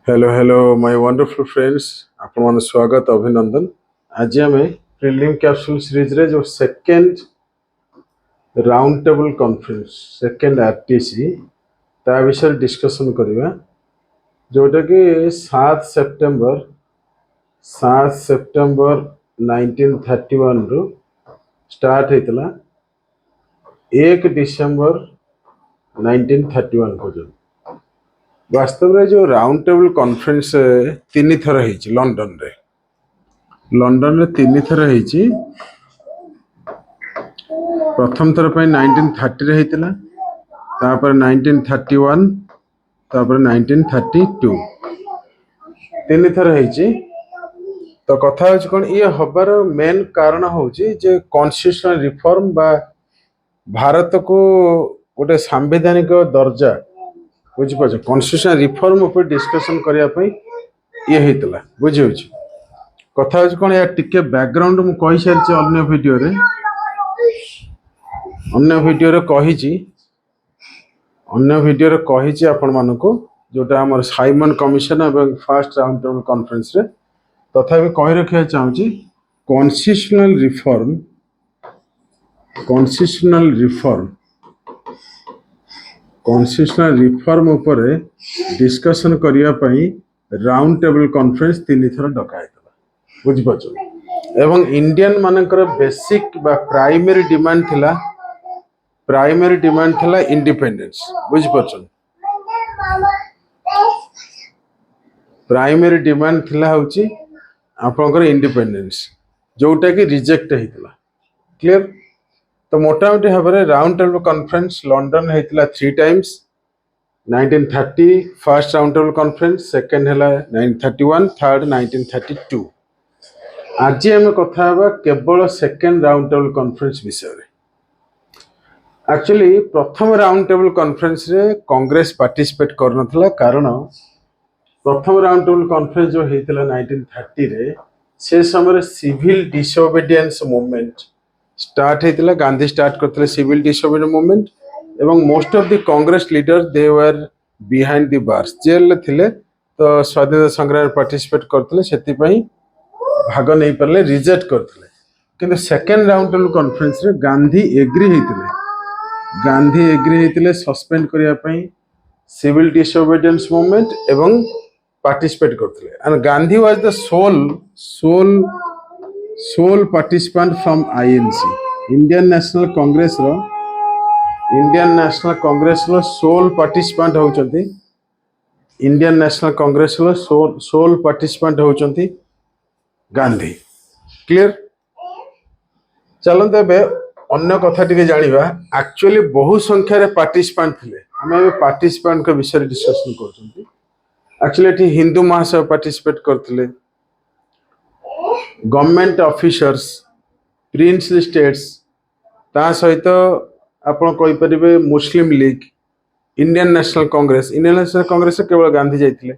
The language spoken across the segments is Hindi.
हेलो माय वंडरफुल फ्रेंड्स आपण मन स्वागत अभिनंदन। आज आम प्रिलिम कैप्सूल सीरीज रे जो second round table conference second RTC ता विषय डिस्कशन करवा जोटा कि 7 सेप्टेम्बर 1931 रु स्टार्ट होता 1 डिसेम्बर 1931 पर्यंत। वास्तव में जो राउंड टेबल कॉन्फ्रेंस 3 थर है लंडन रे 3 थर है। प्रथम थर पर 1930 रे होता, तापर 1931, तापर 1932 3 थर है। तो कथा हूँ कौन ये हबार मेन कारण हूँ जे कॉन्स्टिट्यूशनल रिफॉर्म बा भारत को गोटे सांविधानिक दर्जा बुझिपार कॉन्स्टिट्यूशनल रिफॉर्म ऊपर डिस्कशन करने ये होता बुझे कथा हूँ कौन या टिके बैकग्राउंड मु कही सारी अन्य वीडियो रे कही आपण मानक जोटा आम साइमन कमिशन एवं फर्स्ट राउंड टेबल कॉन्फ्रेंस रे तथापि कही रखा चाहूँगी कॉन्स्टिट्यूशनल रिफॉर्म ऊपर डिस्कशन करने राउंड टेबल कॉन्फ्रेंस 3 थर डकाई बुझिपार एवं इंडियन मानकर बेसिक बा प्राइमरी डिमांड थिला इंडिपेंडेंस बुझिपार। प्राइमरी डिमांड थिला होची आपनकर इंडिपेंडेंस जोटा कि रिजेक्ट होता क्लियर। तो मोटामोटी भाव में राउंड टेबल कॉन्फ्रेंस लंडन होता 3 times 1930 first round table conference, second है 1931, थर्ड 1932। आज आम कथा केवल सेकेंड राउंड टेबल कॉन्फ्रेंस विषय रे। एक्चुअली प्रथम राउंड टेबल कॉन्फ्रेंस रे कांग्रेस पार्टिसिपेट करनथला कारण प्रथम राउंड टेबल कॉन्फ्रेंस जो होता 1930 रे से समय सिविल डिसोबीडियंस मूवमेंट स्टार्ट होता। गांधी स्टार्ट करते सिविल डिसोबीडियंस मूवमेंट एवं most of the Congress leader they were behind the bars jail थे। तो स्वाधीनता संग्राम पार्टिसिपेट करते से भाग नहीं पारे रिजेक्ट करते किंतु सेकेंड राउंड टेबल कॉन्फ्रेंस रे गांधी एग्री होते सस्पेंड करने सिविल डिसोबीडियंस मूवमेंट एवं पार्टिसिपेट करते and Gandhi was the sole participant from INC Indian National Congress रो सोल पार्टिसिपेंट होचंती। इंडियन नेशनल कांग्रेस रो सोल पार्टिसिपेंट होचंती गांधी क्लियर। चलते बे अन्य कथा टिके जानिबा एक्चुअली बहु संख्या रे पार्टिसिपेंट थिले हमें पार्टिसिपेंट के विषय डिस्कशन करछंती। एक्चुअली एठी हिंदू महासभा पार्टिसिपेट करथिले, गवर्नमेंट ऑफिसर्स, प्रिंसली स्टेट्स, ता सहित आपण कहि परिबे मुस्लिम लीग, इंडियन नेशनल कांग्रेस केवल गांधी जाइथिले,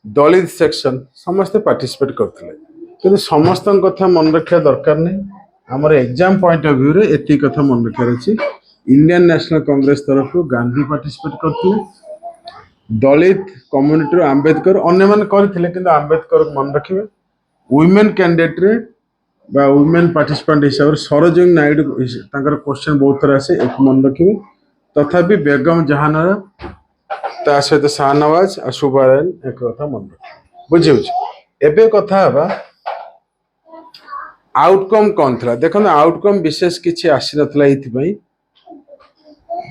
दलित सेक्शन समस्त पार्टिसिपेट करथिले किंतु समस्त कथा मन रखा दरकार नहीं। हमर एग्जाम पॉइंट ऑफ व्यू रे एती कथा मन रखा अछि इंडियन नेशनल कांग्रेस तरफ गांधी पार्टिसिपेट करथिले, दलित कम्युनिटी रो आंबेडकर अन्य मन करथिले किंतु आंबेडकर मन रखिबे। वुमेन कैंडिडेट रे बा वुमेन पार्टिसिपेंट हिसाब से सरोजिनी नायडू तांकर क्वेश्चन बहुत थर आसे एक मन रखिबे। तथापि बेगम जहानारा ता सहित शाहनवाज और सुबारन एक कथा मन रखिबे बुझियो। एबे कथा हबा आउटकम कौन था देखो आउटकम विशेष किसी आसी नथला इथि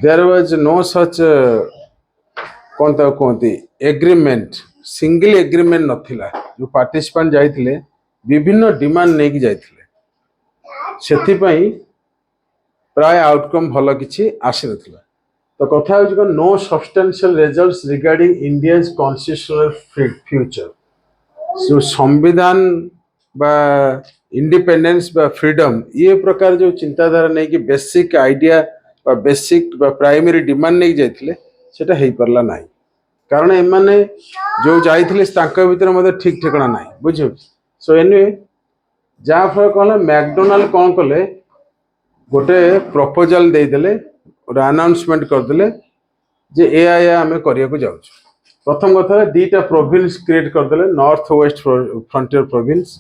देयर वाज नो सच कौन ता कहती एग्रीमेंट सिंगल एग्रीमेंट नथिला। जो पार्टिसिपेंट जाइथिले विभिन्न डिमांड नहीं कि जाइथिले सेथि पई प्राय आउटकम भलो किछि आसी नथला। तो कथा हो no substantial results regarding India's constitutional future. जो संविधान बा इंडिपेंडेंस बा फ्रीडम ये प्रकार जो चिंताधारा नहीं कि बेसिक आइडिया बा बेसिक बा प्राइमरी डिमांड नहीं जाइथिले सेटा हेई परला नाही कारण एमाने जो जाइथिले तांका भीतर मते ठीक ठिकाना नाही बुझियो। सो एनीवे जा फल कहले मैकडोनाल्ड कोन कले गोटे प्रपोजल दे देले और अनाउंसमेंट कर देले जे ए आया हमें करिया को जाउछ। प्रथम कथा दीटा प्रोविंस क्रिएट करदेले नॉर्थ वेस्ट फ्रंटियर प्रोविंस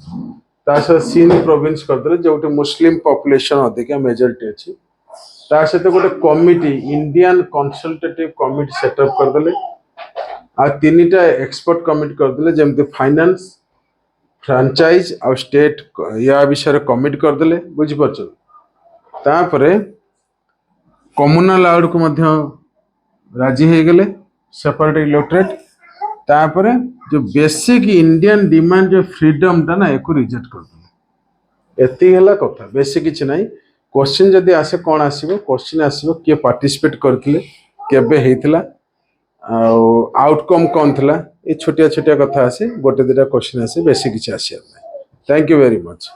तासह सिंध प्रोविंस करदेले जोटे मुस्लिम पॉपुलेशन अधिक मेजोरिटी अच्छी ता सहित गोटे committee Indian consultative committee set up करदेले आ तीनटा एक्सपर्ट कमिटी करदेले जेमती फाइनेंस फ्रांचाइज आ स्टेट या विषय कमिटी करदेले बुझी परछ तापरे कम्युनल आउट को मध्य राजी हो गले सेपरेट इलेक्टोरेट तापरे जो बेसिक इंडियन डिमांड जो फ्रीडम टा ना एको रिजेक्ट कर एति हला कथा बेसिक किछ नाही क्वेश्चन जदी आसे कोन आसीबो क्वेश्चन आसीबो के पार्टिसिपेट करथिले केबे हेतिला आउटकम कौन थिला ये छोटिया छोटिया कथा आसे गोटे दुटा क्वेश्चन आसे बेसिक किछ आसी थैंक यू वेरी मच।